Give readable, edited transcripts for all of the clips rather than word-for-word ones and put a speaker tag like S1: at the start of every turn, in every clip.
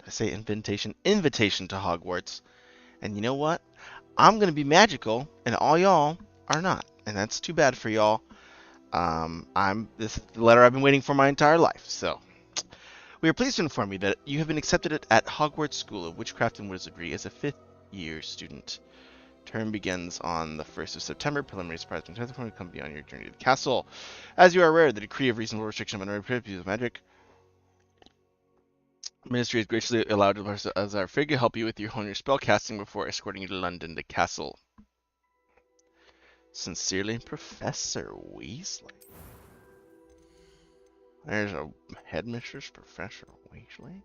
S1: I say invitation to Hogwarts. And you know what? I'm gonna be magical, and all y'all are not, and that's too bad for y'all. This is the letter I've been waiting for my entire life. So, we are pleased to inform you that you have been accepted at Hogwarts School of Witchcraft and Wizardry as a fifth-year student. Term begins on the 1st of September. Preliminary surprise and test will come on your journey to the castle. As you are aware, the decree of reasonable restriction of unrestricted use of magic. Ministry has graciously allowed us as our figure help you with your spell casting before escorting you to London, the castle. Sincerely, Professor Weasley. There's a headmistress, Professor Weasley.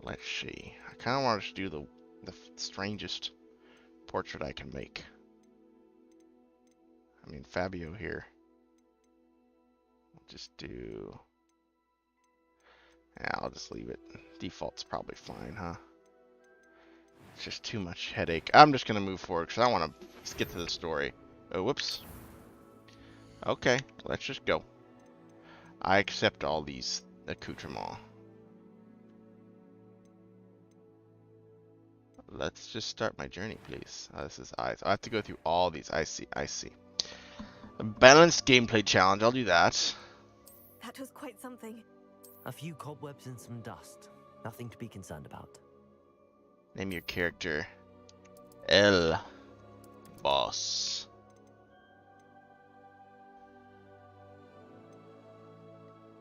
S1: Let's see. I kind of want to do the strangest portrait I can make. I mean, Fabio here. I'll just do... Yeah, I'll just leave it. Default's probably fine, huh? It's just too much headache. I'm just going to move forward because I want to get to the story. Oh, whoops. Okay, let's just go. I accept all these accoutrements. Let's just start my journey, please. Oh, this is eyes. I have to go through all these. I see. A balanced gameplay challenge. I'll do that.
S2: That was quite something.
S3: A few cobwebs and some dust. Nothing to be concerned about.
S1: Name your character. El Boss.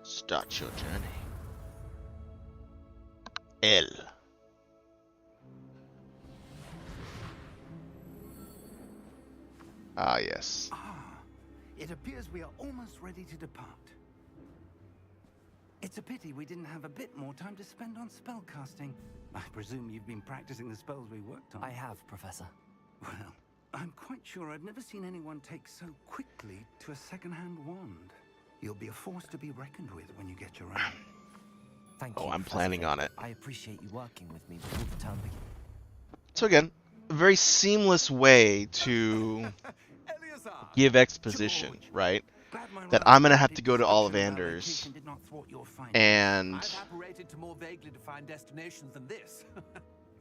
S1: Start your journey. El. Ah, yes.
S4: It appears we are almost ready to depart. It's a pity we didn't have a bit more time to spend on spellcasting. I presume you've been practicing the spells we worked on.
S3: I have, Professor.
S4: Well, I'm quite sure I've never seen anyone take so quickly to a second-hand wand. You'll be a force to be reckoned with when you get your own.
S3: Thank you.
S1: Oh, I'm
S3: Professor
S1: planning
S3: Fig.
S1: on it.
S3: I appreciate you working with me before the term begins.
S1: So again, a very seamless way to give exposition, right? That I'm gonna have to go to Ollivanders and
S5: I've apparated to more vaguely defined destinations than this.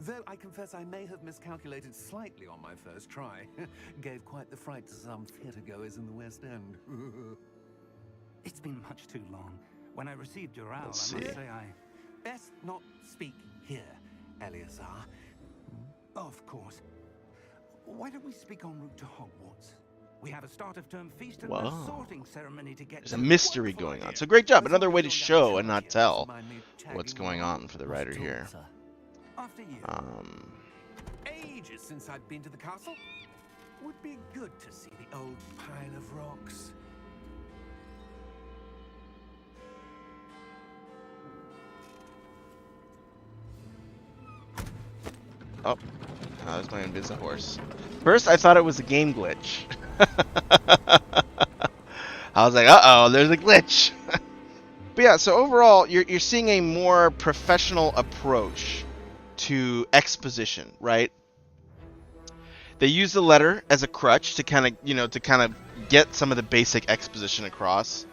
S5: Though I confess I may have miscalculated slightly on my first try. Gave quite the fright to some theatre-goers in the West End.
S4: It's been much too long. When I received your owl, I must
S1: see.
S4: say I...
S5: Best not speak here, Eleazar.
S4: Of course. Why don't we speak en route to Hogwarts? We have a start-of-term feast and
S1: Whoa.
S4: a sorting ceremony to get
S1: there's a
S4: to.
S1: mystery
S4: Wonderful
S1: going on.
S4: idea.
S1: So great job.
S4: Let's
S1: Another
S4: all
S1: way to
S4: join down
S1: show
S4: the
S1: and not
S4: here.
S1: tell
S5: Mind me
S1: what's
S5: tagging
S1: going
S5: along?
S1: on for the
S3: Not
S1: writer
S3: at all,
S1: here.
S3: sir.
S4: After you.
S5: Ages since I've been to the castle. Would be good to see the old pile of rocks.
S1: Oh, I was playing Biz the Horse. First, I thought it was a game glitch. I was like, uh-oh, there's a glitch. But yeah, so overall, you're seeing a more professional approach to exposition, right? They use the letter as a crutch to kind of get some of the basic exposition across,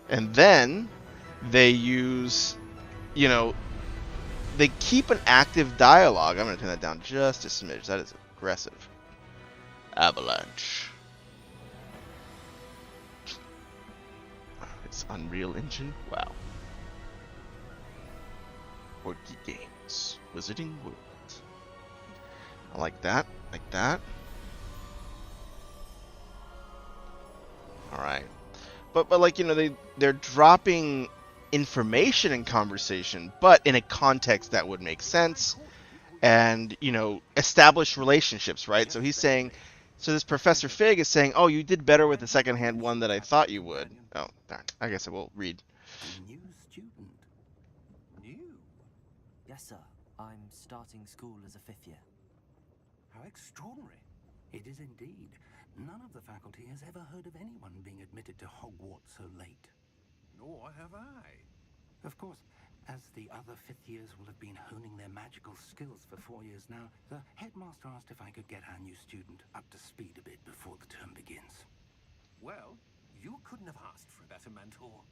S1: and then they use, they keep an active dialogue. I'm going to turn that down just a smidge. That is aggressive. Avalanche. It's Unreal Engine. Wow. Porky Games. Wizarding World. I like that. Like that. Alright. But like, they're dropping information in conversation, but in a context that would make sense and, establish relationships, right? So he's saying, so this Professor Fig is saying, oh, you did better with the second-hand one than I thought you would. Oh, darn. I guess I will read.
S4: A new student.
S5: New?
S3: Yes, sir. I'm starting school as a 5th year.
S4: How extraordinary. It is indeed. None of the faculty has ever heard of anyone being admitted to Hogwarts so late.
S5: Nor have I.
S4: Of course, as the other 5th years will have been honing their magical skills for 4 years now, the headmaster asked if I could get our new student up to speed a bit before the term begins.
S5: Well, you couldn't have asked for a better mentor.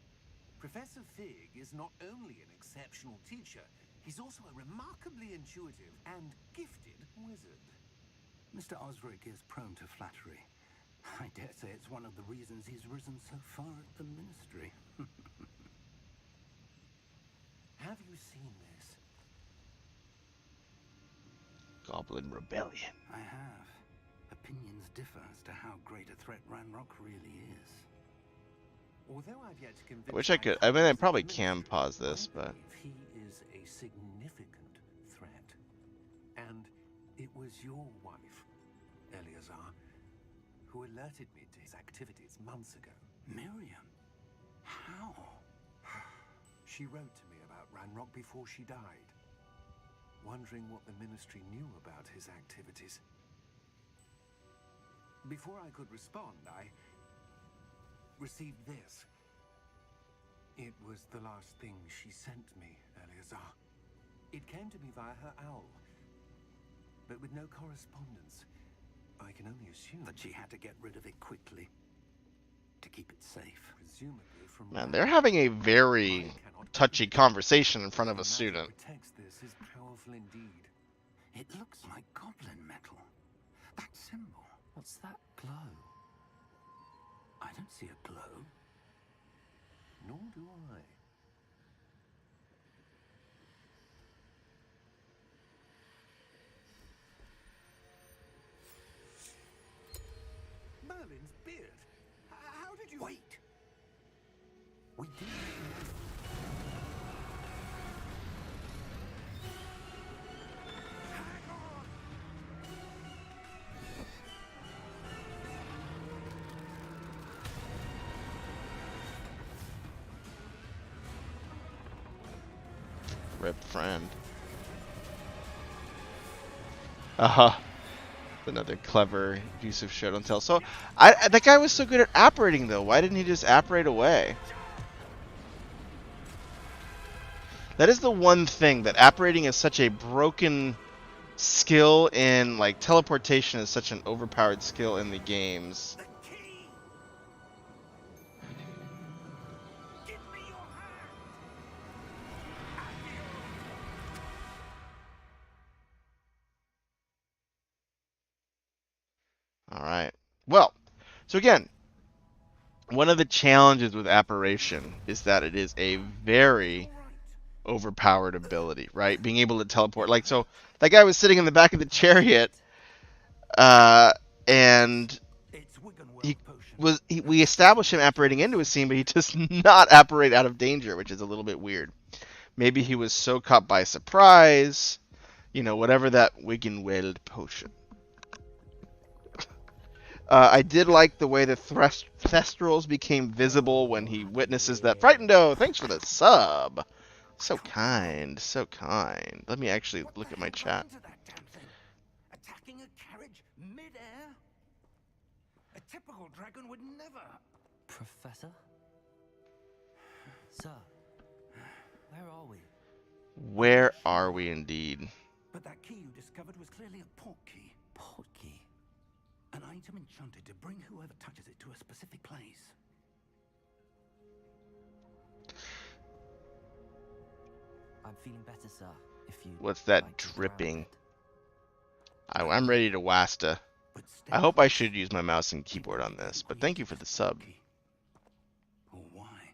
S5: Professor Fig is not only an exceptional teacher, He's also a remarkably intuitive and gifted wizard.
S4: Mr. Osric is prone to flattery. I dare say it's one of the reasons he's risen so far at the ministry.
S5: Have you seen this?
S1: Goblin Rebellion.
S4: I have. Opinions differ as to how great a threat Ranrock really is.
S5: Although I've yet to convince
S1: I wish I could. I mean, I probably can pause this,
S5: I
S1: but
S5: believe he is a significant threat. And it was your wife, Eleazar, who alerted me to his activities months ago.
S4: Miriam? How?
S5: She wrote to me about Ranrock before she died, wondering what the ministry knew about his activities. Before I could respond, I received this. It was the last thing she sent me, Eleazar. It came to me via her owl, but with no correspondence. I can only assume
S4: That she had to get rid of it quickly to keep it safe.
S5: presumably from
S1: man, they're having a very touchy conversation in front of a student.
S5: Protects this is powerful indeed.
S4: It looks like goblin metal. That symbol. What's that glow? I don't see a glow.
S5: Nor do I. Merlin's beard. How did you...
S4: Wait! We did.
S1: Rip friend. Uh-huh. Another clever use of show don't tell. So, that guy was so good at apparating, though. Why didn't he just apparate away? That is the one thing, that apparating is such a broken skill in, like, teleportation is such an overpowered skill in the games.
S4: The key! Give me your hand!
S1: Alright. Well, so again, one of the challenges with apparition is that it is a very overpowered ability, right? Being able to teleport. Like, so, that guy was sitting in the back of the chariot, and we established him apparating into a scene, but he does not apparate out of danger, which is a little bit weird. Maybe he was so caught by surprise, whatever that Wiggenweld potion. I did like the way the Thestrals became visible when he witnesses that. Frightened-O, thanks for the sub. So kind, so kind. Let me actually look at my chat.
S4: Attacking a carriage mid-air? A typical dragon would never.
S3: Professor? Sir, where are we?
S1: Where are we indeed?
S4: But that key you discovered was clearly a port key.
S3: Port key.
S4: An item enchanted to bring whoever touches it to a specific place.
S3: I'm feeling better, sir. If you
S1: What's that
S3: like to
S1: dripping?
S3: grab it.
S1: I'm ready to wasta.
S4: But
S1: I hope I should use my mouse and keyboard on this, but thank you for the sub.
S4: Or why?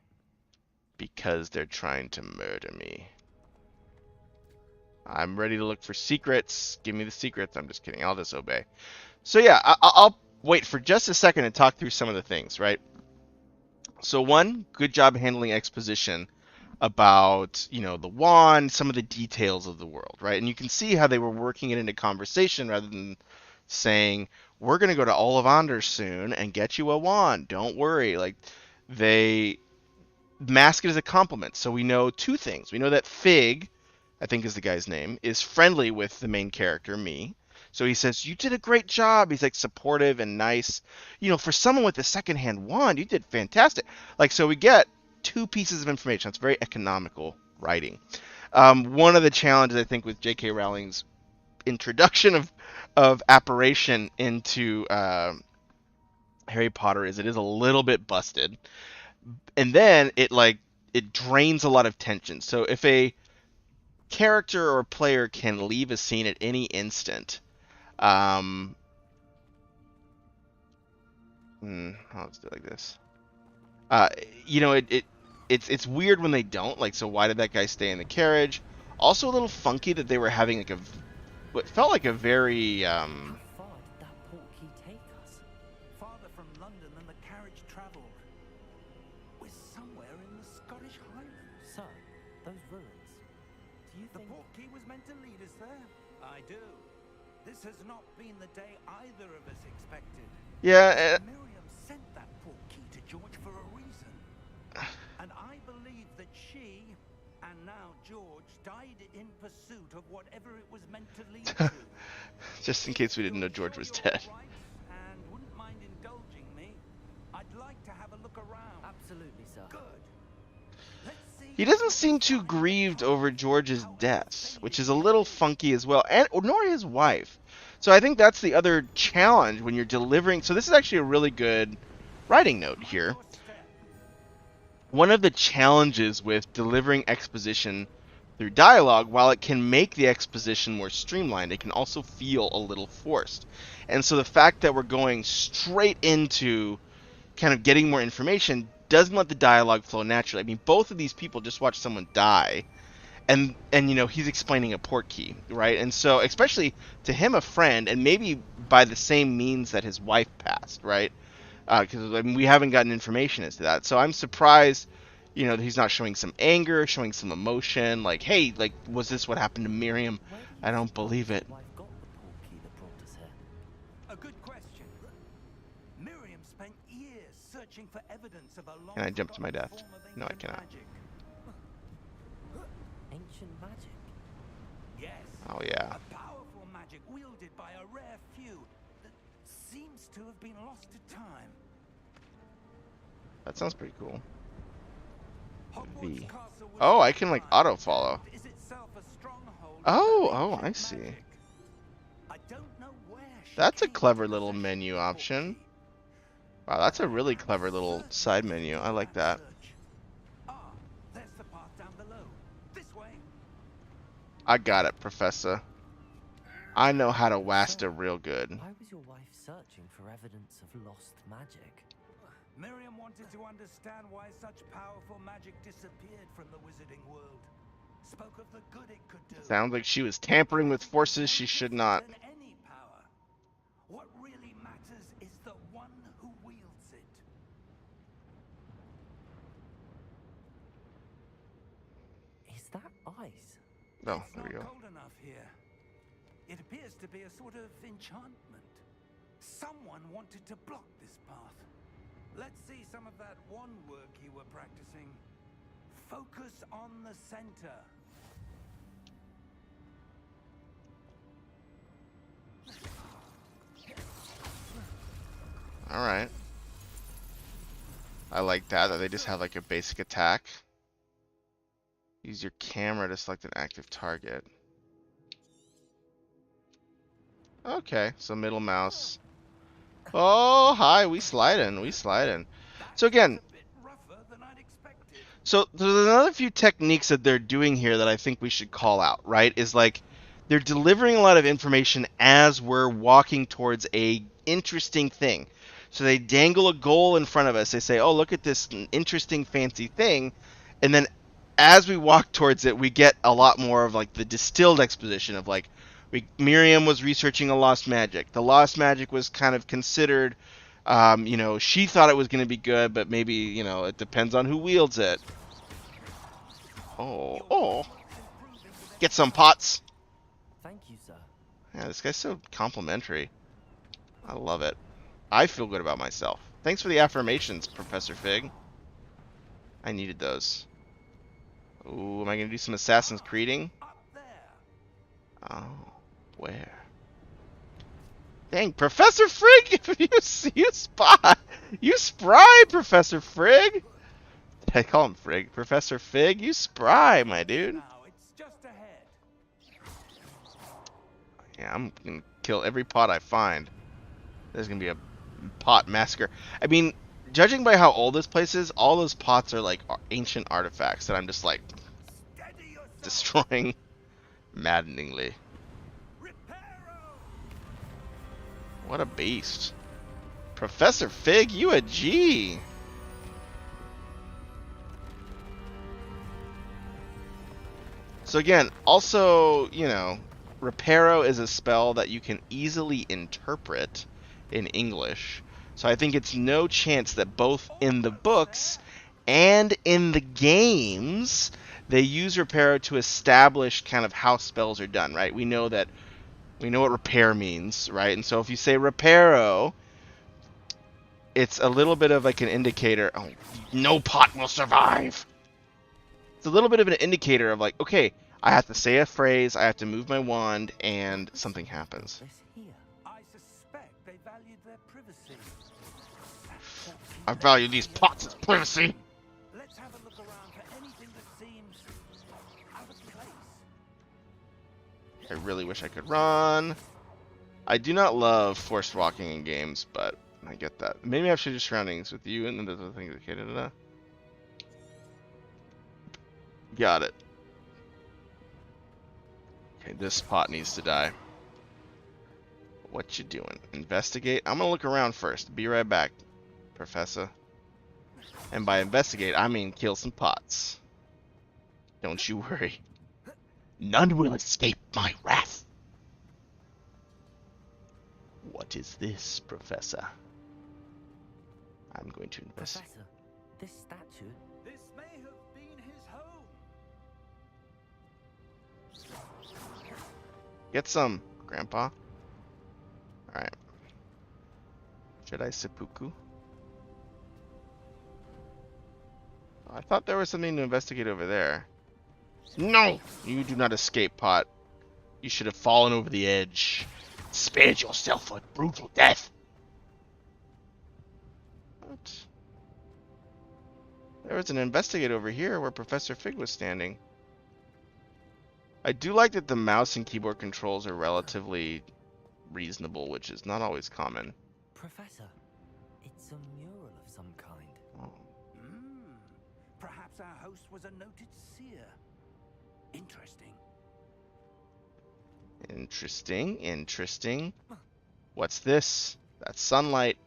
S1: Because they're trying to murder me. I'm ready to look for secrets. Give me the secrets. I'm just kidding. I'll just obey. So yeah, I'll wait for just a second to talk through some of the things, right? So one, good job handling exposition about, the wand, some of the details of the world, right? And you can see how they were working it into conversation rather than saying, we're going to go to Ollivander soon and get you a wand. Don't worry. Like, they mask it as a compliment. So we know two things. We know that Fig, I think is the guy's name, is friendly with the main character, me. So he says, you did a great job. He's like supportive and nice. For someone with a secondhand wand, you did fantastic. Like, so we get two pieces of information. It's very economical writing. One of the challenges, I think, with J.K. Rowling's introduction of apparition into Harry Potter is it is a little bit busted. And then it drains a lot of tension. So if a character or player can leave a scene at any instant. Let's do it like this. Uh, you know, it's weird when they don't. Like, so why did that guy stay in the carriage? Also, a little funky that they were having like what felt like a very
S3: How far did that portkey take us?
S4: Farther from London than the carriage travelled. We're somewhere in the Scottish Highlands.
S3: Sir, those ruins. Do you
S4: The
S3: think...
S4: portkey was meant to lead us there. I do. This has not been the day either of us expected.
S1: yeah.
S4: Miriam sent that portkey to George for a reason. And I believe that she, and now George, died in pursuit of whatever it was meant to lead to.
S1: Just in case we didn't know George was dead.
S4: And wouldn't mind indulging me, I'd like to have a look around.
S3: Absolutely, sir.
S4: Good. Let's see.
S1: He doesn't seem too grieved over George's death, which is a little funky as well, and nor his wife. So I think that's the other challenge when you're delivering. So this is actually a really good writing note here. One of the challenges with delivering exposition through dialogue, while it can make the exposition more streamlined, it can also feel a little forced. And so the fact that we're going straight into kind of getting more information doesn't let the dialogue flow naturally. I mean, both of these people just watched someone die, and you know, he's explaining a portkey, right? And so, especially to him, a friend, and maybe by the same means that his wife passed, right? Because I mean, we haven't gotten information as to that. So I'm surprised, you know, that he's not showing some anger, showing some emotion, like, hey, like, was this what happened to Miriam?
S3: Where do you
S1: I don't
S3: think
S1: believe it.
S3: George's wife got the portkey that brought us here?
S4: A good question. Miriam spent years searching for evidence of a long
S1: Can I jump to my death?
S4: form of
S1: No, I
S4: ancient
S1: cannot.
S4: magic.
S3: Ancient magic?
S4: Yes.
S1: Oh yeah.
S4: A powerful magic wielded by a rare few that seems to have been lost to time.
S1: That sounds pretty cool.
S4: Hogwarts
S1: V.
S4: Castle was
S1: Oh, I can like
S4: fortified
S1: auto follow.
S4: and is itself a stronghold of
S1: Oh, I
S4: ancient
S1: see.
S4: magic. I don't know where she
S1: That's a
S4: came
S1: clever
S4: to
S1: little
S4: possession
S1: menu
S4: of the
S1: option.
S4: portkey.
S1: Wow, that's a really clever little side menu. I like that.
S4: Ah, there's the path down below. This way.
S1: I got it, Professor. I know how to wasta real good.
S3: Why was your wife searching for evidence of lost magic?
S4: Miriam wanted to understand why such powerful magic disappeared from the wizarding world. Spoke of the good it could do.
S1: Sounds like she was tampering with forces she should not.
S4: Than any power. What really matters is the one who wields it.
S3: Is that ice?
S1: Oh,
S4: It's
S1: there we
S4: not
S1: go.
S4: cold enough here. It appears to be a sort of enchantment. Someone wanted to block this path. Let's see some of that one work you were practicing. Focus on the center.
S1: Alright. I like that they just have like a basic attack. Use your camera to select an active target. Okay, so middle mouse. Oh, hi, we sliding, we sliding. So again,
S4: A bit rougher than I'd expected.
S1: so there's another few techniques that they're doing here that I think we should call out, right? Is like they're delivering a lot of information as we're walking towards a interesting thing. So they dangle a goal in front of us. They say, "Oh, look at this interesting fancy thing." And then as we walk towards it, we get a lot more of like the distilled exposition of like Miriam was researching a lost magic. The lost magic was kind of considered, you know, she thought it was going to be good, but maybe, you know, it depends on who wields it. Oh. Get some pots.
S3: Thank you, sir.
S1: Yeah, this guy's so complimentary. I love it. I feel good about myself. Thanks for the affirmations, Professor Fig. I needed those. Ooh, am I going to do some Assassin's Creeding?
S4: Up there.
S1: Oh, where? Dang, Professor Frigg! you spy! You spry, Professor Frigg! Did I call him Frigg? Professor Fig, you spry, my dude.
S4: Now it's just ahead.
S1: Yeah, I'm gonna kill every pot I find. There's gonna be a pot massacre. I mean, judging by how old this place is, all those pots are like ancient artifacts that I'm just like
S4: Steady yourself.
S1: destroying. Maddeningly.
S4: Reparo!
S1: What a beast. Professor Fig, you a G. So again, also, you know, Reparo is a spell that you can easily interpret in English. So I think it's no chance that both in the books and in the games they use Reparo to establish kind of how spells are done, right? We know what repair means, right? And so if you say Reparo, it's a little bit of like an indicator. Oh, no pot will survive. It's a little bit of an indicator of like, okay, I have to say a phrase, I have to move my wand, and something happens.
S3: This here.
S4: I suspect they valued their privacy.
S1: I value these pots as privacy.
S4: Let's have a look around for anything that seems out of place.
S1: I really wish I could run. I do not love forced walking in games, but I get that. Maybe I should do surroundings with you and then the other thing. Okay, da-da-da. Got it. Okay, this pot needs to die. What you doing? Investigate? I'm gonna look around first. Be right back, Professor. And by investigate, I mean kill some pots. Don't you worry. None will escape my wrath. What is this, Professor? I'm going to investigate.
S3: Professor, this statue.
S4: This may have been his home.
S1: Get some, Grandpa. Alright. Jedi Seppuku. I thought there was something to investigate over there. No! You do not escape, Pot. You should have fallen over the edge. Spared yourself a brutal death. What? There was an investigate over here where Professor Fig was standing. I do like that the mouse and keyboard controls are relatively reasonable, which is not always common.
S3: Professor, it's a mural of some kind.
S1: Oh.
S4: Perhaps our host was a noted seer. Interesting.
S1: Interesting, interesting. What's this? That's sunlight.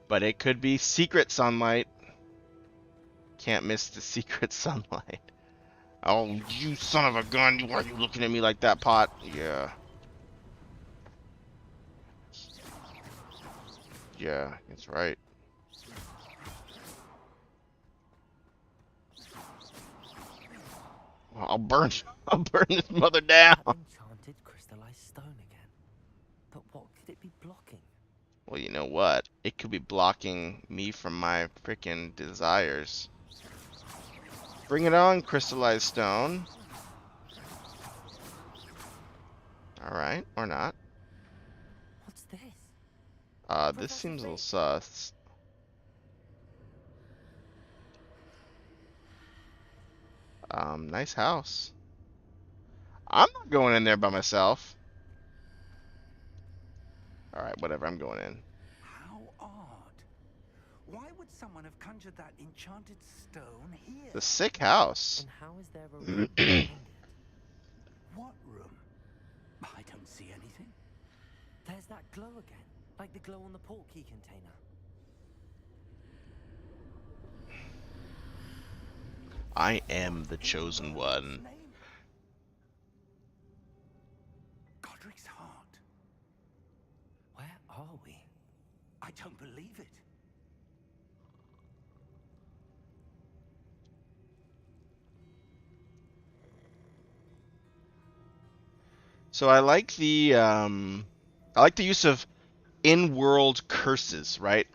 S1: But it could be secret sunlight. Can't miss the secret sunlight. Oh, you son of a gun. Why are you looking at me like that, Pot? Yeah. Yeah, that's right. I'll burn this mother down.
S3: Enchanted crystallized stone again. But what could it be blocking?
S1: Well, you know what? It could be blocking me from my freaking desires. Bring it on, crystallized stone. Alright, or not.
S3: What's this?
S1: This
S3: Professor
S1: seems a little
S3: Fig.
S1: sus. Nice house. I'm not going in there by myself. Alright, whatever, I'm going in.
S4: How odd. Why would someone have conjured that enchanted stone here?
S1: The sick house.
S3: And how is there a room behind it?
S4: What room? I don't see anything.
S3: There's that glow again, like the glow on the portkey container.
S1: I am the chosen one.
S4: Name? Godric's heart.
S3: Where are we?
S4: I don't believe it.
S1: So I like the use of in-world curses, right?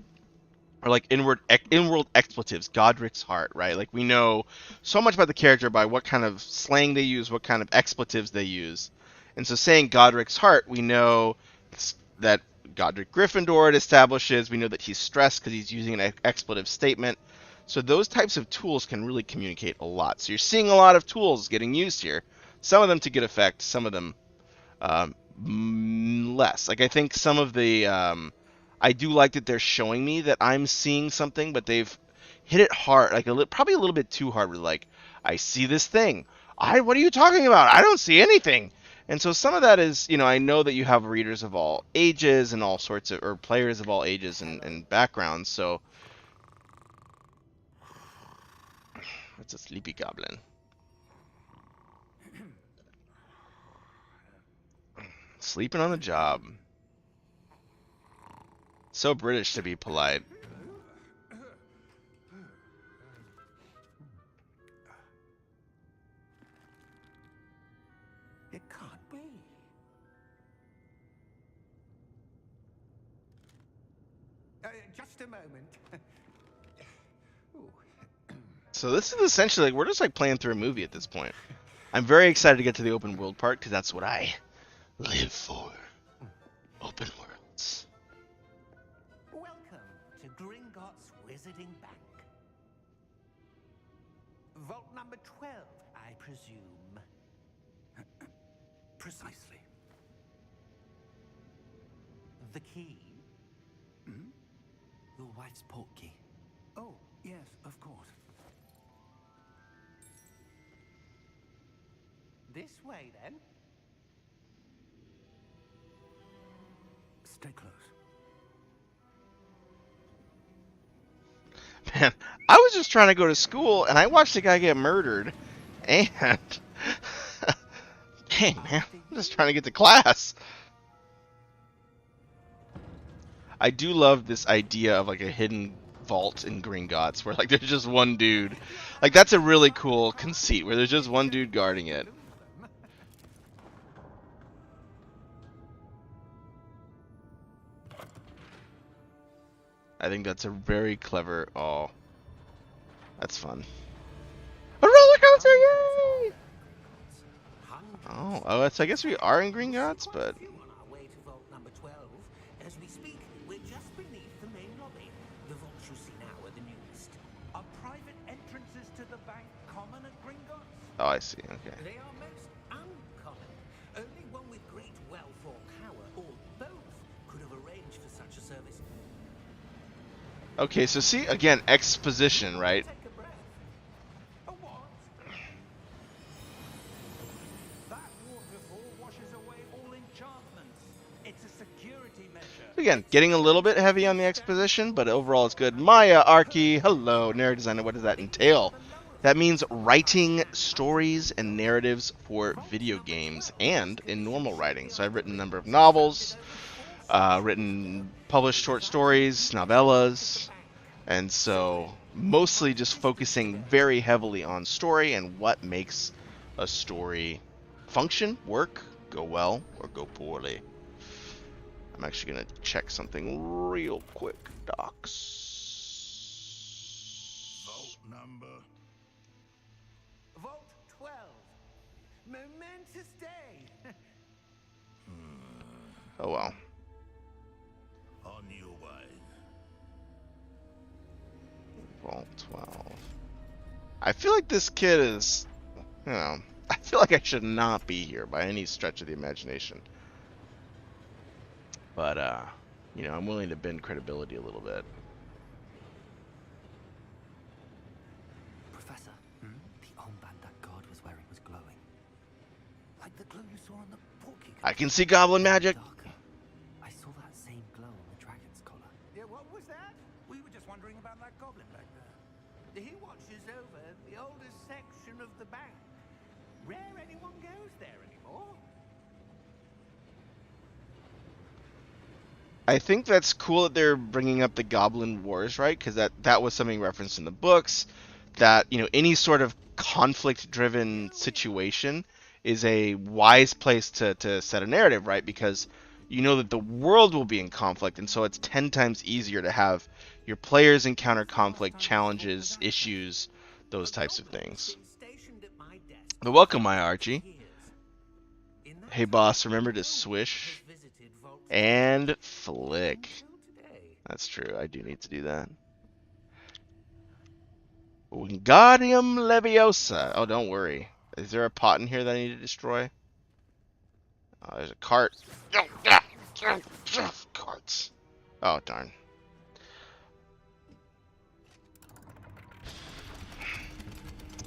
S1: Or like in-world expletives, Godric's heart, right? Like we know so much about the character by what kind of slang they use, what kind of expletives they use. And so saying Godric's heart, we know that Godric Gryffindor it establishes, we know that he's stressed because he's using an expletive statement. So those types of tools can really communicate a lot. So you're seeing a lot of tools getting used here. Some of them to good effect, some of them less. Like I think some of the I do like that they're showing me that I'm seeing something, but they've hit it hard, like probably a little bit too hard. With like, I see this thing. What are you talking about? I don't see anything. And so some of that is, I know that you have readers of all ages and all sorts of, or players of all ages and backgrounds. So it's a sleepy goblin. Sleeping on the job. So British to be polite.
S5: It can't be. Just a moment. Ooh.
S1: So this is essentially like we're just like playing through a movie at this point. I'm very excited to get to the open world part because that's what I live for. Open worlds.
S3: Welcome to Gringotts Wizarding Bank. Vault number 12, I presume.
S5: Precisely.
S3: The key?
S5: Hmm?
S3: Your wife's portkey.
S5: Oh, yes, of course.
S3: This way, then.
S5: Stay close.
S1: Man, I was just trying to go to school and I watched a guy get murdered. And dang, man, I'm just trying to get to class. I do love this idea of like a hidden vault in Gringotts where like there's just one dude. Like that's a really cool conceit where there's just one dude guarding it. I think that's a very clever. Oh, that's fun. A roller coaster, yay! Oh, so I guess we are in Gringotts, but
S3: On our way to vault number 12. As we speak, we're just beneath the main lobby. The vaults you see now are the newest.
S4: Are private entrances to the bank common at Gringotts?
S1: oh, I see. Okay.
S3: They are most uncommon. Only one with great wealth or power, or both, could have arranged for such a service.
S1: Okay, so see again, exposition, right?
S4: Take a breath. A what? That waterfall washes away all enchantments. It's a security measure.
S1: Again, getting a little bit heavy on the exposition, but overall it's good. Maya Arki, hello, narrative designer. What does that entail? That means writing stories and narratives for video games and in normal writing. So I've written a number of novels, published short stories, novellas, and so mostly just focusing very heavily on story and what makes a story function, work, go well, or go poorly. I'm actually going to check something real quick, docs.
S4: Vault number.
S3: Vault 12. Momentous day.
S1: Oh well.
S4: On your way.
S1: Vault 12. I feel like this kid is, I feel like I should not be here by any stretch of the imagination. But, I'm willing to bend credibility a little bit.
S3: Professor, the armband that guard was wearing was glowing. Like the glow you saw on the portkey.
S1: I can see goblin magic.
S3: Darker. I saw that same glow on the dragon's collar.
S4: Yeah, what was that? We were just wondering about that goblin back there.
S3: He watches over the oldest section of the bank. Rare anyone goes there anymore.
S1: I think that's cool that they're bringing up the Goblin Wars, right? Because that was something referenced in the books. That any sort of conflict-driven situation is a wise place to set a narrative, right? Because you know that the world will be in conflict, and so it's 10 times easier to have your players encounter conflict, challenges, issues, those types of things. But welcome, my Archie. Hey, boss, remember to swish and flick. That's true. I do need to do that. Wingardium Leviosa. Oh, don't worry. Is there a pot in here that I need to destroy? Oh, there's a cart. Carts. Oh, darn.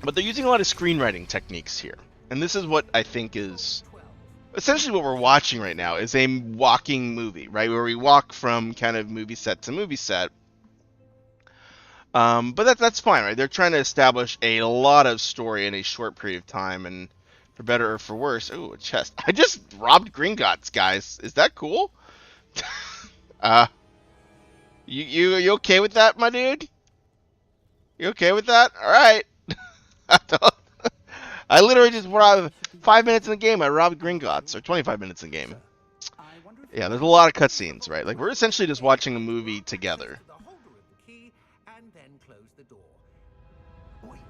S1: But they're using a lot of screenwriting techniques here. And this is what I think is essentially what we're watching right now is a walking movie, right? Where we walk from kind of movie set to movie set. But that's fine, right? They're trying to establish a lot of story in a short period of time, and for better or for worse, ooh, a chest. I just robbed Gringotts, guys. Is that cool? uh, you okay with that, my dude? You okay with that? All right. I literally just robbed 5 minutes in the game. I robbed Gringotts, or 25 minutes in the game. Yeah, there's a lot of cutscenes, right? Like we're essentially just watching a movie together.
S3: The holder of the key and then close the door. Wait.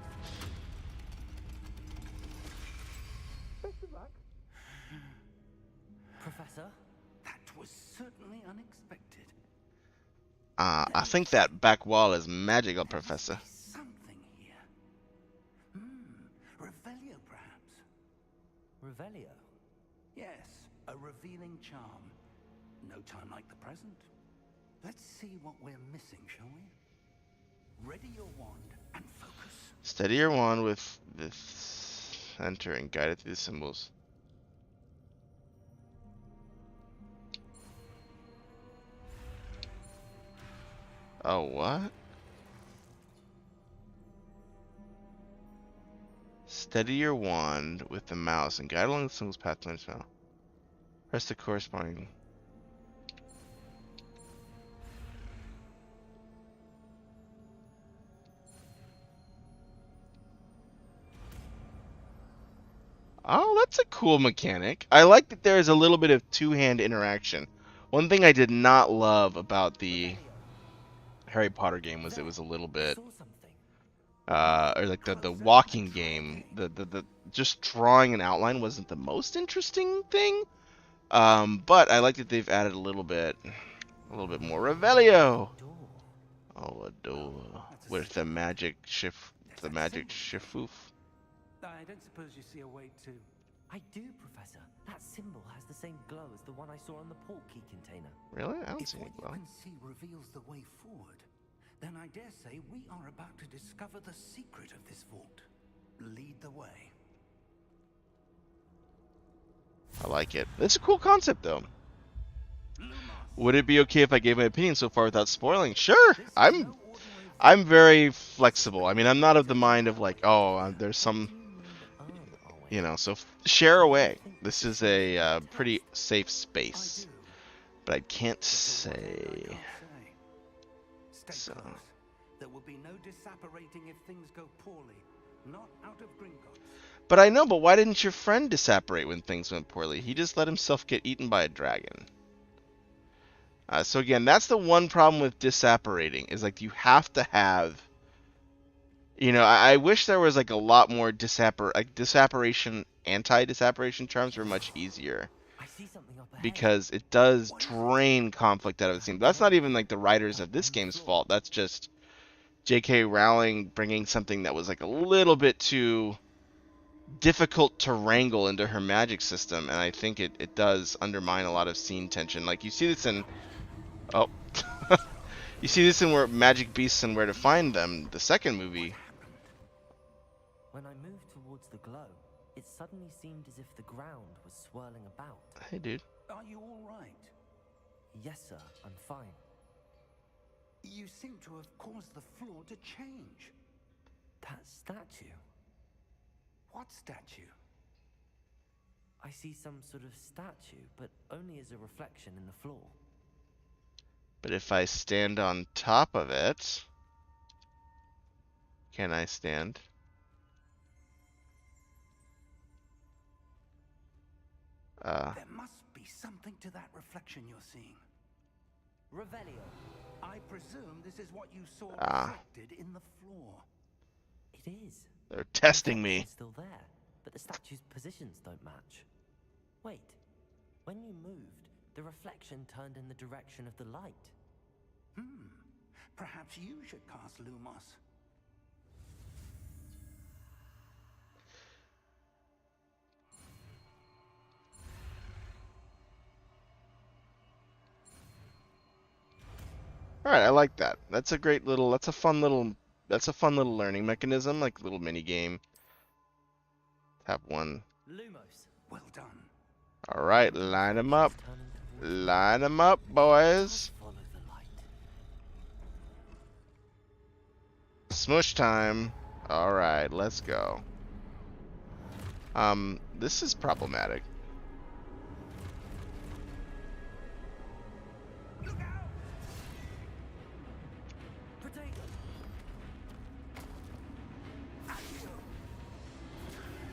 S6: Professor?
S4: That was certainly unexpected.
S1: I think that back wall is magical, Professor.
S4: There's something here. Revelio, perhaps.
S6: Revelio?
S4: Yes, a revealing charm. No time like the present. Let's see what we're missing, shall we? Ready your wand and focus.
S1: Steady your wand with this center and guide it through the symbols. Oh, what? Steady your wand with the mouse and guide along the symbols path to the spell. Press the corresponding. Oh, that's a cool mechanic. I like that there is a little bit of two-hand interaction. One thing I did not love about the Harry Potter game was it was a little bit,
S6: Saw something.
S1: or like the walking game, the just drawing an outline wasn't the most interesting thing. But I like that they've added a little bit more Revelio.
S6: Door.
S1: Oh, a door with the magic shifoof.
S4: I don't suppose you see a way to...
S6: I do, Professor. That symbol has the same glow as the one I saw on the port key container.
S1: Really? I don't
S4: If
S1: see
S4: what
S1: any
S4: you
S1: glow.
S4: can see reveals the way forward, then I dare say we are about to discover the secret of this vault. Lead the way.
S1: I like it. It's a cool concept, though. Would it be okay if I gave my opinion so far without spoiling? Sure. I'm very flexible. I mean, I'm not of the mind of like, oh, there's some, you know. So share away. This is a pretty safe space, but I can't say.
S4: Stay
S1: So.
S4: close. There will be no disapparating if things go poorly. Not out of Gringotts.
S1: But I know. But why didn't your friend disapparate when things went poorly? He just let himself get eaten by a dragon. So again, that's the one problem with disapparating, is like you have to have, you know, I wish there was like a lot more disapparation, anti-disapparation charms were much easier,
S6: I see something up ahead.
S1: because it does drain conflict out of the scene. That's not even like the writers of this game's fault. That's just J.K. Rowling bringing something that was like a little bit too difficult to wrangle into her magic system, and I think it does undermine a lot of scene tension. Like you see this in... Oh. You see this in where Magic Beasts and Where to Find Them, the second movie.
S6: When I moved towards the glow, it suddenly seemed as if the ground was swirling about.
S1: Hey, dude.
S4: Are you all right?
S6: Yes, sir, I'm fine.
S4: You seem to have caused the floor to change.
S6: That statue.
S4: What statue?
S6: I see some sort of statue, but only as a reflection in the floor.
S1: But if I stand on top of it... Can I stand?
S4: There must be something to that reflection you're seeing.
S6: Revelio.
S4: I presume this is what you saw
S1: Ah.
S4: reflected in the floor.
S6: It is.
S1: They're testing me.
S6: It's still there, but the statue's positions don't match. Wait. When you moved, the reflection turned in the direction of the light.
S4: Perhaps you should cast Lumos.
S1: Alright, I like that. That's a great little... That's a fun little that's a fun little learning mechanism, like a little mini game. Tap 1.
S6: Lumos.
S4: Well done.
S1: All right, line them up.
S6: Turning towards
S1: Line them up, boys.
S6: follow the light.
S1: Smush time. All right, let's go. This is problematic.
S6: Protego.
S4: Accio.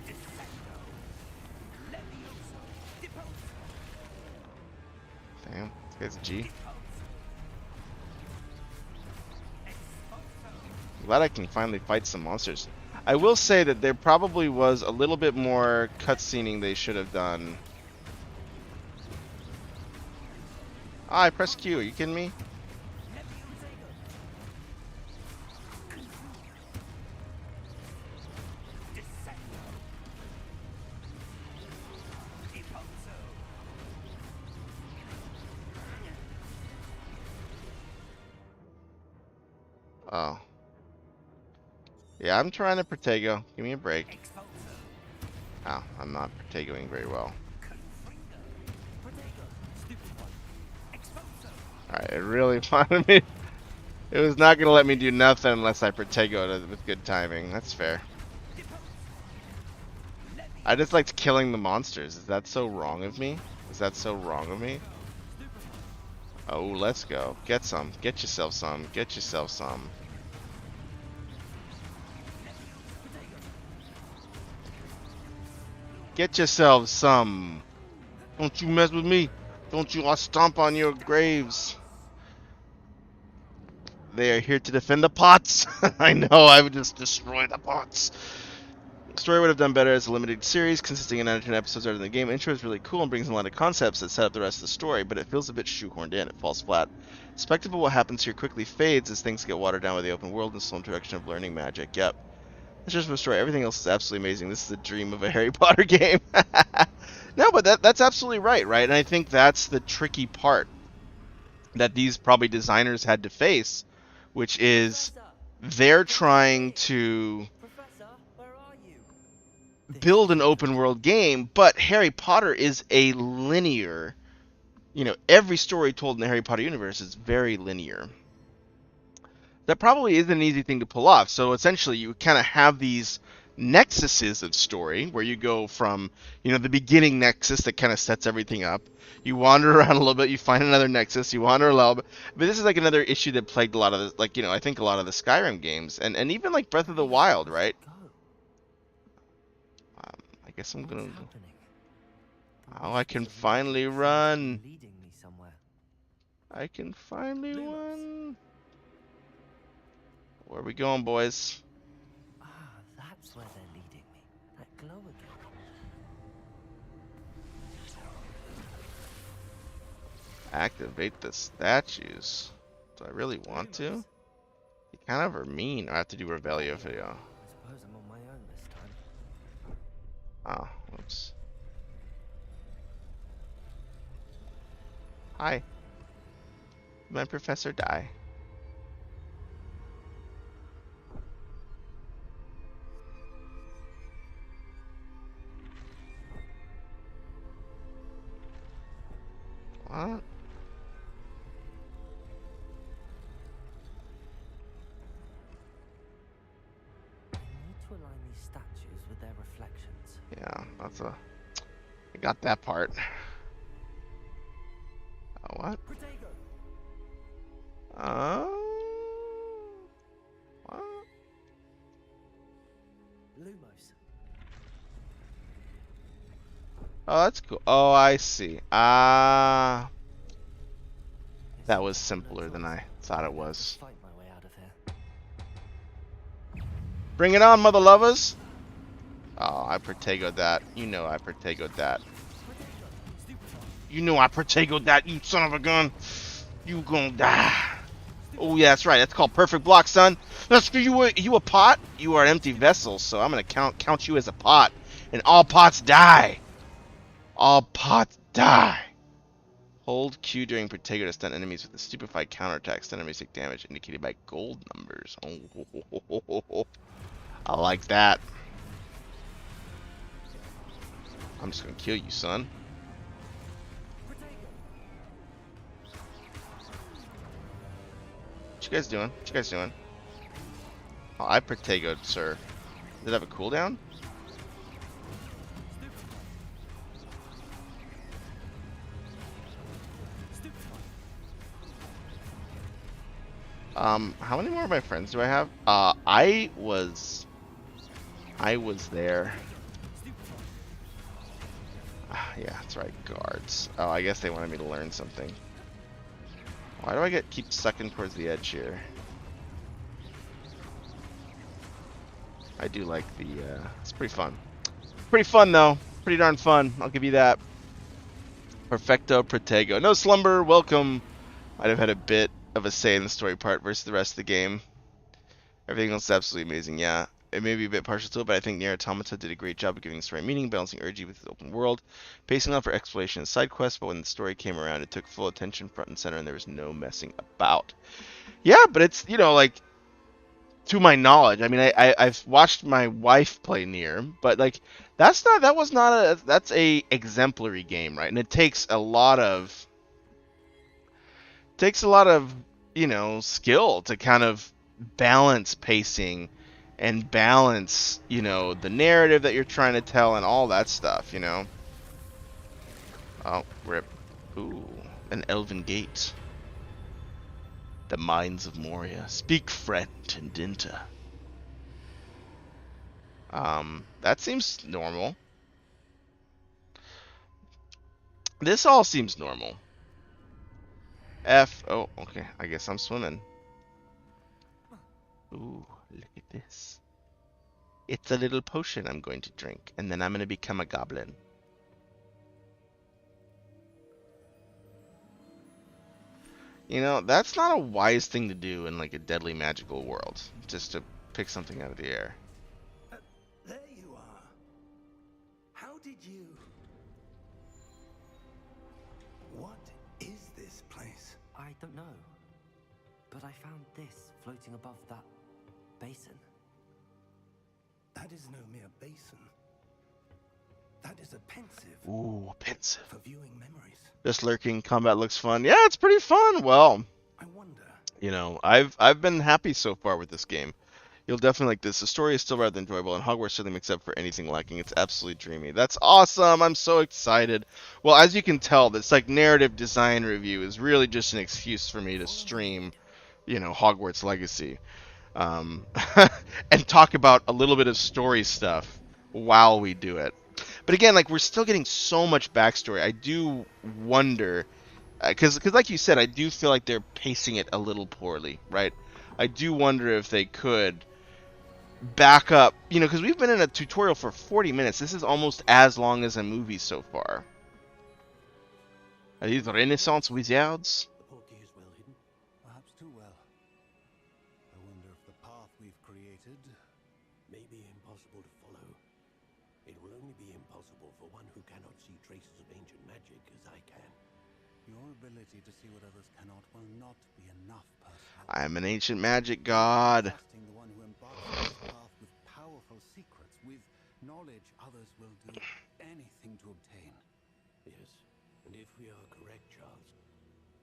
S4: Descendo. Levioso. Deposo.
S1: Damn, this guy's G. Glad I can finally fight some monsters. I will say that there probably was a little bit more cutscening they should have done. Ah, I pressed Q. Are you kidding me? Oh. Yeah, I'm trying to Protego. Give me a break. Oh, I'm not Protegoing very well. Alright, it really wanted me. It was not going to let me do nothing unless I Protegoed with good timing. That's fair. I just liked killing the monsters. Is that so wrong of me? Is that so wrong of me? Oh, let's go. Get some. Get yourself some. Get yourself some. Get yourselves some. Don't you mess with me. Don't you, I'll stomp on your graves. They are here to defend the pots. I know, I would just destroy the pots. The story would have done better as a limited series consisting of 19 episodes rather than the game. Intro is really cool and brings in a lot of concepts that set up the rest of the story, but it feels a bit shoehorned in. It falls flat. Spectacle what happens here quickly fades as things get watered down by the open world and slow introduction of learning magic. Yep. That's just the story. Everything else is absolutely amazing. This is a dream of a Harry Potter game. No, but that's absolutely right? And I think that's the tricky part that these probably designers had to face, which is they're trying to
S6: Professor, where are you?
S1: build an open world game, but Harry Potter is a linear, every story told in the Harry Potter universe is very linear. That probably isn't an easy thing to pull off. So essentially you kind of have these nexuses of story where you go from, the beginning nexus that kind of sets everything up. You wander around a little bit, you find another nexus, you wander a little bit. But this is like another issue that plagued a lot of the, I think a lot of the Skyrim games and even like Breath of the Wild, right? I guess I'm gonna. Oh, I can finally run.
S6: Leading me somewhere.
S1: I can finally run. Where are we going, boys?
S6: Ah, that's where they're leading me. That glow again.
S1: Activate the statues. Do I really want to? You kind of are mean. I have to do Revelio video.
S6: I suppose I'm on my own this time.
S1: Oh, whoops. Hi. Did my professor die? What?
S6: I need to align these statues with their reflections.
S1: Yeah, I got that part. Oh, what?
S6: Protego!
S1: What?
S6: Lumos.
S1: Oh, that's cool. Oh, I see. Ah. That was simpler than I thought it was.
S6: Fight my way out of here.
S1: Bring it on, mother lovers! Oh, I Protegoed that. You know I Protegoed that. You know I Protegoed that, you son of a gun! You gonna die. Oh yeah, that's right. That's called perfect block, son. That's for you. You a pot? You are an empty vessel, so I'm gonna count you as a pot, and all pots die. All pots die. Hold Q during Protego to stun enemies with a stupefied counterattack. Stun enemies take damage indicated by gold numbers. Oh, I like that. I'm just gonna kill you, son. What you guys doing? What you guys doing? Oh, I Protegoed, sir. Did it have a cooldown? How many more of my friends do I have? I was there. Yeah, that's right, guards. Oh, I guess they wanted me to learn something. Why do I keep sucking towards the edge here? I do like the, it's pretty fun. Pretty fun, though. Pretty darn fun. I'll give you that. Perfecto Protego. No slumber, welcome. Might have had a bit of a say in the story part versus the rest of the game. Everything else is absolutely amazing, yeah. It may be a bit partial to it, but I think Nier Automata did a great job of giving the story meaning, balancing urgency with the open world, pacing on for exploration and side quests, but when the story came around, it took full attention front and center, and there was no messing about. Yeah, but it's, you know, like, to my knowledge, I mean, I've watched my wife play Nier, but, like, that's a exemplary game, right? And it takes a lot of, you know, skill to kind of balance pacing and balance, you know, the narrative that you're trying to tell and all that stuff, you know. Oh, rip. Ooh, an elven gate. The mines of Moria. Speak, friend, and enter. That seems normal. This all seems normal. Oh, okay. I guess I'm swimming. Ooh, look at this. It's a little potion I'm going to drink, and then I'm going to become a goblin. You know, that's not a wise thing to do in, like, a deadly magical world. Just to pick something out of the air.
S4: There you are. How did you... What is this place?
S6: I don't know. But I found this floating above that basin.
S4: That is no mere basin. That is a pensive.
S1: Ooh, pensive.
S4: For viewing memories.
S1: This lurking combat looks fun. Yeah, it's pretty fun. Well,
S4: I wonder.
S1: you know, I've been happy so far with this game. You'll definitely like this. The story is still rather enjoyable, and Hogwarts certainly makes up for anything lacking. It's absolutely dreamy. That's awesome. I'm so excited. Well, as you can tell, this like narrative design review is really just an excuse for me to stream, you know, Hogwarts Legacy, and talk about a little bit of story stuff while we do it. But again, like, we're still getting so much backstory. I do wonder, because like you said, I do feel like they're pacing it a little poorly, right? I do wonder if they could back up, you know, because we've been in a tutorial for 40 minutes. This is almost as long as a movie so far. Are these Renaissance wizards?
S3: The portkey is well hidden.
S5: Perhaps too well. I wonder if the path we've created...
S3: May be impossible to follow. It will only be impossible for one who cannot see traces of ancient magic as I can.
S5: Your ability to see what others cannot will not be enough, perhaps.
S1: I am an ancient magic god.
S5: Trusting the one who embarks on this path with powerful secrets, with knowledge others will do anything to obtain.
S3: Yes, and if we are correct, Charles,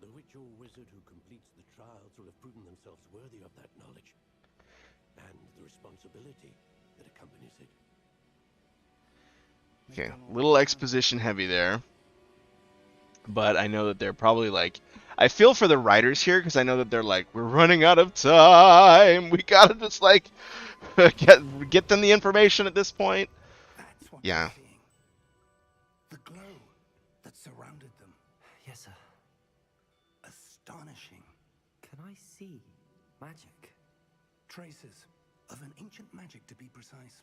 S3: the witch or wizard who completes the trials will have proven themselves worthy of that knowledge, and the responsibility that accompanies it.
S1: Okay, little exposition heavy there. But I know that they're probably like... I feel for the writers here, because I know that they're like, we're running out of time. We gotta just, like, get them the information at this point.
S4: That's what
S1: Yeah.
S4: they're seeing. The glow that surrounded them.
S6: Yes, sir.
S4: Astonishing.
S6: Can I see magic?
S4: Traces of an ancient magic, to be precise.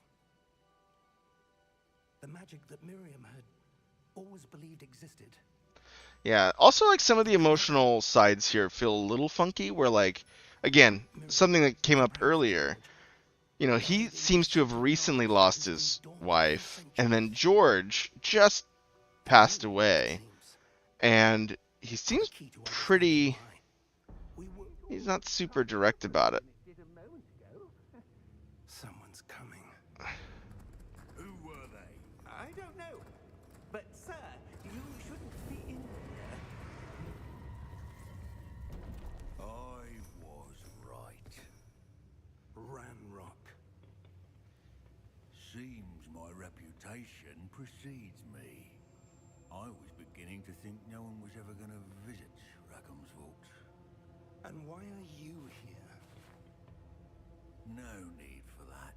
S4: The magic that Miriam had always believed existed.
S1: Yeah, also, like, some of the emotional sides here feel a little funky, where, like, again, something that came up earlier, you know, he seems to have recently lost his wife, and then George just passed away, and, he
S4: The
S1: seems
S4: key to understanding
S1: pretty.
S4: why. We were
S1: He's not super direct about it.
S4: Someone's coming.
S3: Who were they?
S5: I don't know. But, sir, you shouldn't be in here.
S3: I was right.
S4: Ranrock.
S3: Seems my reputation precedes me. I was beginning to think no one was ever going to visit Rackham's vault.
S4: And why are you here?
S3: No need for that.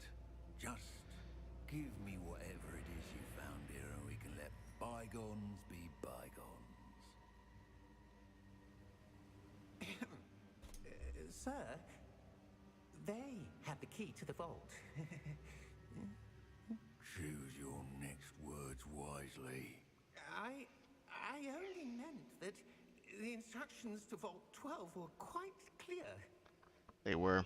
S3: Just give me whatever it is you found here and we can let bygones be bygones.
S5: Sir, they have the key to the vault.
S3: Choose your next words wisely.
S5: I only meant that the instructions to Vault 12 were quite clear.
S1: They were.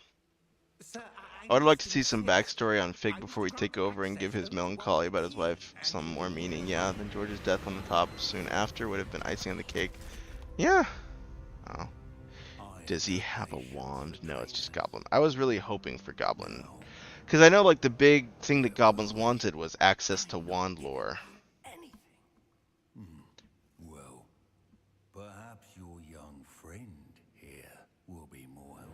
S5: Sir,
S1: I would like to see some
S5: sincerely-
S1: backstory on Fig
S5: I
S1: before
S5: was
S1: we take over and give his
S5: access only to
S1: melancholy
S5: one
S1: about his
S5: key,
S1: wife
S5: and
S1: some
S5: you
S1: more
S5: were
S1: meaning.
S5: here.
S1: Yeah, then George's death on the top soon after would have been icing on the cake. Yeah. Oh. Does he have a wand? No, it's just Goblin. I was really hoping for Goblin. Because I know, like, the big thing that Goblins wanted was access to wand lore.
S4: Anything.
S3: Well, perhaps your young friend here will be more helpful.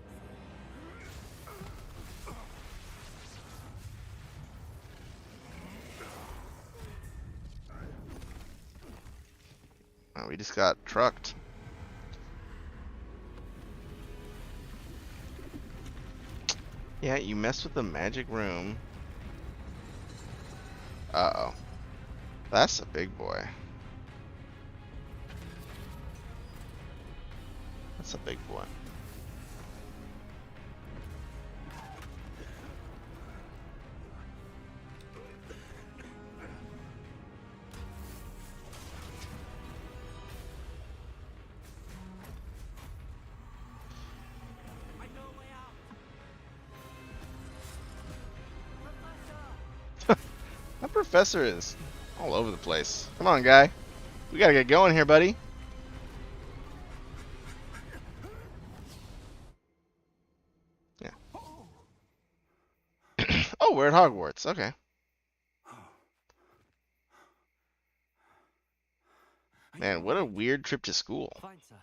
S1: Oh, we just got trucked. Yeah, you messed with the magic room. Uh-oh. That's a big boy. That's a big boy.
S4: I know a way out.
S1: That professor is all over the place. Come on, guy. We gotta get going here, buddy. Yeah. Oh, we're at Hogwarts. Okay. Man, what a weird trip to school.
S6: Fine, sir.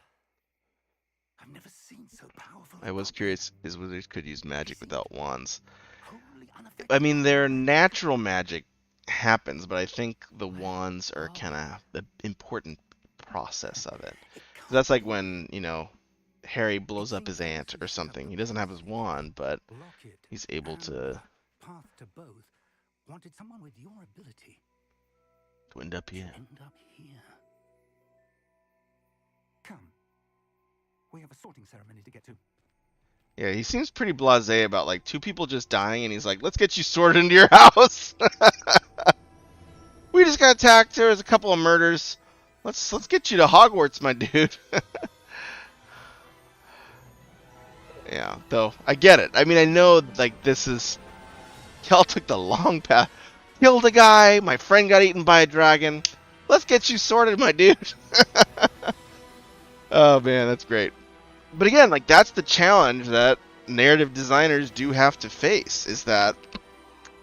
S4: I've never seen so powerful.
S1: I was curious if wizards could use magic without wands.
S4: Wholly unaffected
S1: I mean,
S4: by
S1: their
S4: it.
S1: natural magic happens, but I think the wands are kind of the important process of it. So that's like when, you know, Harry blows up his aunt or something. He doesn't have his wand, but
S4: Locket
S1: he's able
S4: and
S1: to
S4: Path to Both wanted someone with your ability
S1: end up
S4: to
S1: here.
S4: end up here. Come. We have a sorting ceremony to get to.
S1: Yeah, he seems pretty blasé about like two people just dying, and he's like, "Let's get you sorted into your house." We just got attacked. There was a couple of murders. Let's get you to Hogwarts, my dude. Yeah, though I get it. I mean, I know like this is y'all took the long path. Killed a guy. My friend got eaten by a dragon. Let's get you sorted, my dude. Oh man, that's great. But again, like that's the challenge that narrative designers do have to face is that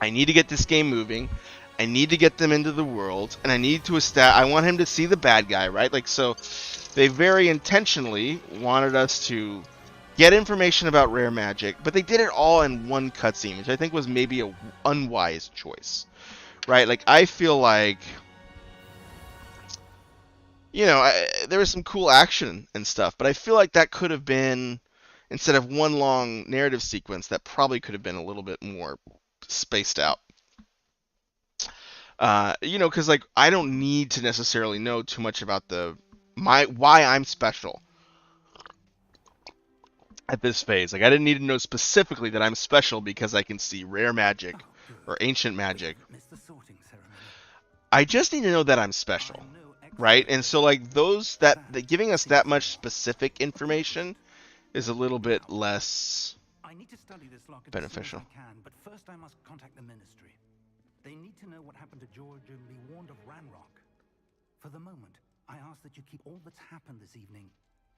S1: I need to get this game moving. I need to get them into the world, and I need to I want him to see the bad guy, right? Like so they very intentionally wanted us to get information about rare magic, but they did it all in one cutscene, which I think was maybe a unwise choice. Right? Like I feel like there was some cool action and stuff, but I feel like that could have been, instead of one long narrative sequence, that probably could have been a little bit more spaced out. Because like I don't need to necessarily know too much about why I'm special at this phase. Like I didn't need to know specifically that I'm special because I can see rare magic
S4: Oh, good.
S1: or ancient
S4: We
S1: magic.
S4: haven't missed the sorting ceremony.
S1: I just need to know that I'm special.
S4: I know
S1: Right?
S4: excellent
S1: And so like giving us that much specific information is a little bit less
S4: I need to study this locket
S1: beneficial.
S4: as soon as I can, but first I must contact the Ministry. They need to know what happened to George and be warned of Ranrock. For the moment, I ask that you keep all that's happened this evening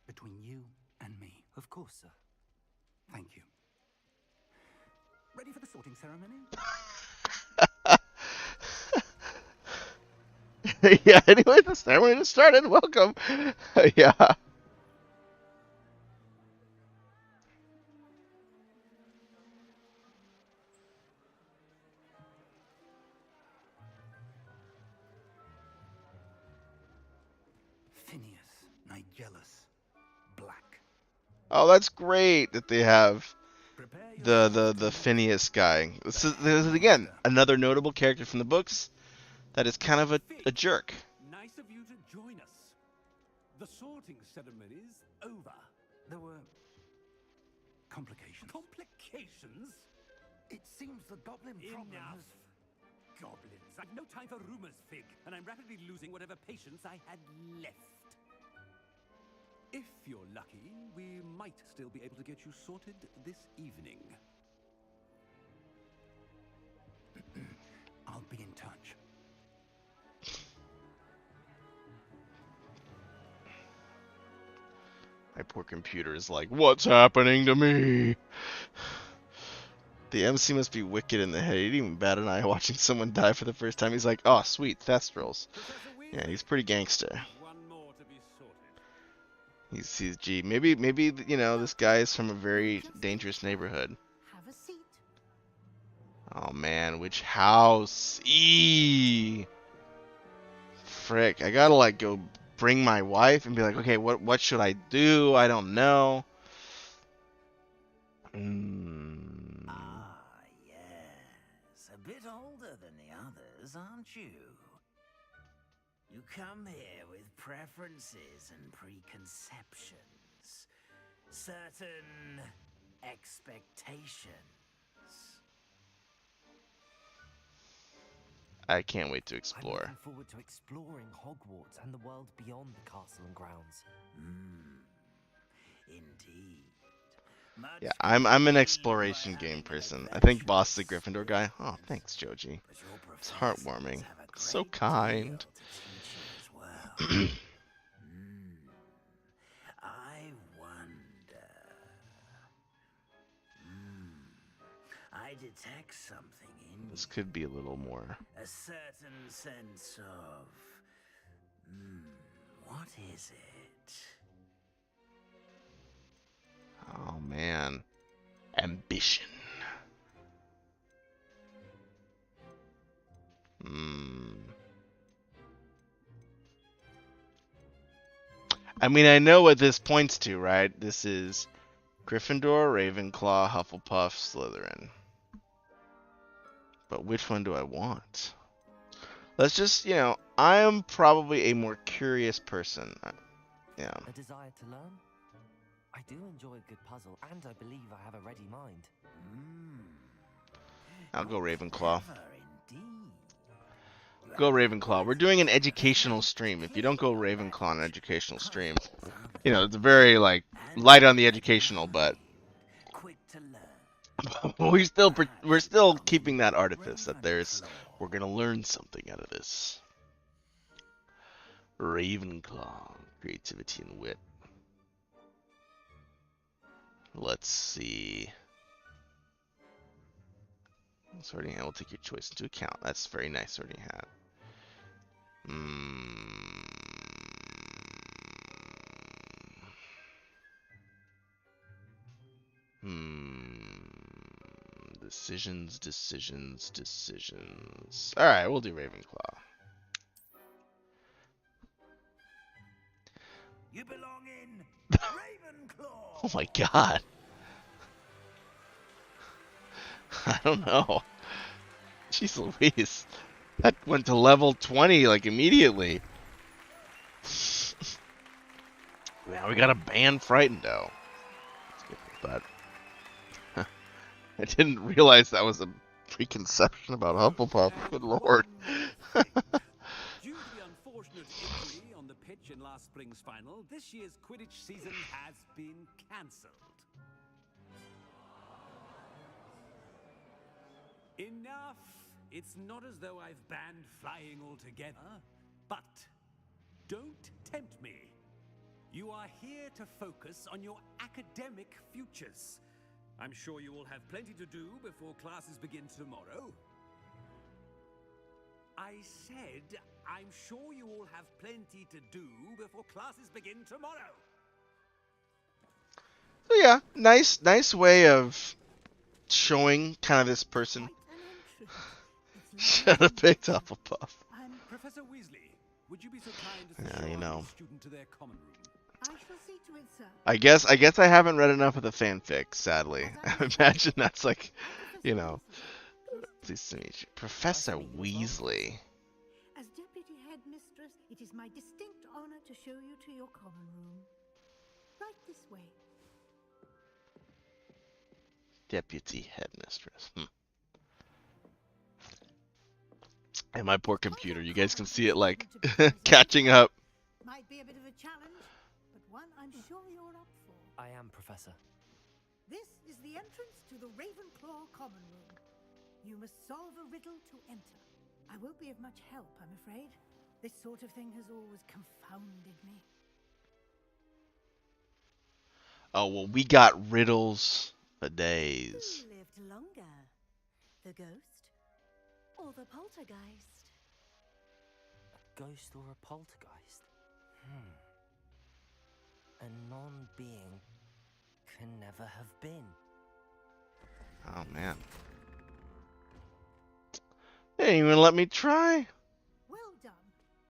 S4: between you and me.
S6: Of course, sir.
S4: Thank you. Ready for the sorting ceremony?
S1: Yeah, anyway, the ceremony just started. Welcome. Yeah.
S4: Phineas, Nigellus, Black.
S1: Oh, that's great that they have
S4: Prepare
S1: the
S4: yourselves to
S1: the
S4: watch
S1: Phineas guy. This is
S4: the
S1: again
S4: master.
S1: another notable character from the books that is kind of a jerk.
S3: Nice of you to join us. The sorting ceremony's over.
S4: There were complications.
S3: Complications?
S4: It seems the goblin problem
S3: Enough.
S4: has...
S3: Goblins. I've no time for rumors, Fig, and I'm rapidly losing whatever patience I had left. If you're lucky, we might still be able to get you sorted this evening.
S4: I'll be in touch.
S1: My poor computer is like, what's happening to me? The MC must be wicked in the head. He didn't even bat an eye watching someone die for the first time. He's like, oh, sweet, Thestrals.
S3: Professor
S1: Yeah,
S3: Weasley,
S1: he's pretty gangster.
S3: one more to be sorted.
S1: He's gee, maybe you know this guy is from a very dangerous neighborhood.
S2: Have a seat.
S1: Oh man, which house? Eee. Frick, I gotta like go bring my wife and be like, okay, what should I do? I don't know.
S7: Ah, yes. A bit older than the others, aren't you? You come here with preferences and preconceptions. Certain expectations.
S1: I can't wait to
S6: I'm
S1: explore.
S6: looking forward to exploring Hogwarts and the world beyond the castle and grounds.
S7: Indeed. Much
S1: Yeah, I'm an
S7: can be
S1: exploration
S7: by
S1: game
S7: having an
S1: person. I think Boss is a
S7: adventurous
S1: Gryffindor guy. Oh,
S7: spirit.
S1: thanks, Joji.
S7: But your
S1: It's
S7: professors
S1: heartwarming.
S7: have a
S1: So
S7: great
S1: kind.
S7: deal to teach you as well. I wonder. I detect something in
S1: This
S7: you.
S1: could be a little more.
S7: A certain sense of. What is it?
S1: Oh man, ambition. I mean, I know what this points to, right? This is Gryffindor, Ravenclaw, Hufflepuff, Slytherin. But which one do I want? Let's just, I am probably a more curious person. Yeah.
S6: A desire to learn? I do enjoy a good puzzle, and I believe I have a ready mind.
S1: I'll go Ravenclaw.
S7: Clever indeed. You
S1: Go
S7: have the
S1: Ravenclaw. We're doing an educational stream. If you don't go Ravenclaw on an educational stream, it's very light on the educational, but
S7: quick to learn.
S1: we're still keeping that artifice that we're gonna learn something out of this. Ravenclaw, creativity and wit. Let's see. Sorting hat will take your choice into account. That's very nice, sorting hat. Decisions. Alright, we'll do Ravenclaw.
S7: You belong in Ravenclaw.
S1: Oh my god. I don't know. Jeez Louise. That went to level 20 immediately. Now we gotta ban Frightendough. Let's get with that. I didn't realize that was a preconception about Hufflepuff. Good lord.
S3: Due to the unfortunate injury on the pitch in last spring's final, this year's Quidditch season has been cancelled. Enough! It's not as though I've banned flying altogether, but
S4: Don't tempt me. You are here to focus on your academic futures. I'm sure you will have plenty to do before classes begin tomorrow. I said, I'm sure you all have plenty to do before classes begin tomorrow.
S1: So yeah, nice way of showing kind of this person. Should have picked Hufflepuff.
S4: Professor Weasley, would you be so kind as
S1: Yeah,
S4: to show
S1: you know.
S4: our student to their common room?
S2: I shall see to it, sir.
S1: I guess I haven't read enough of the fanfic, sadly. I imagine that's like, you know. Pleased to meet you. Professor Weasley.
S2: As deputy headmistress, it is my distinct honor to show you to your common room. Right this way.
S1: Deputy headmistress. And my poor computer, you guys can see it like catching up.
S2: Might be a bit of a challenge, but one I'm sure you're up for.
S6: I am, Professor.
S2: This is the entrance to the Ravenclaw common room. You must solve a riddle to enter. I won't be of much help, I'm afraid. This sort of thing has always confounded me.
S1: Oh, well, we got riddles for days.
S2: Who lived longer? The ghost or the poltergeist?
S6: A ghost or a poltergeist? A non-being can never have been.
S1: Oh, man. They didn't even let me try.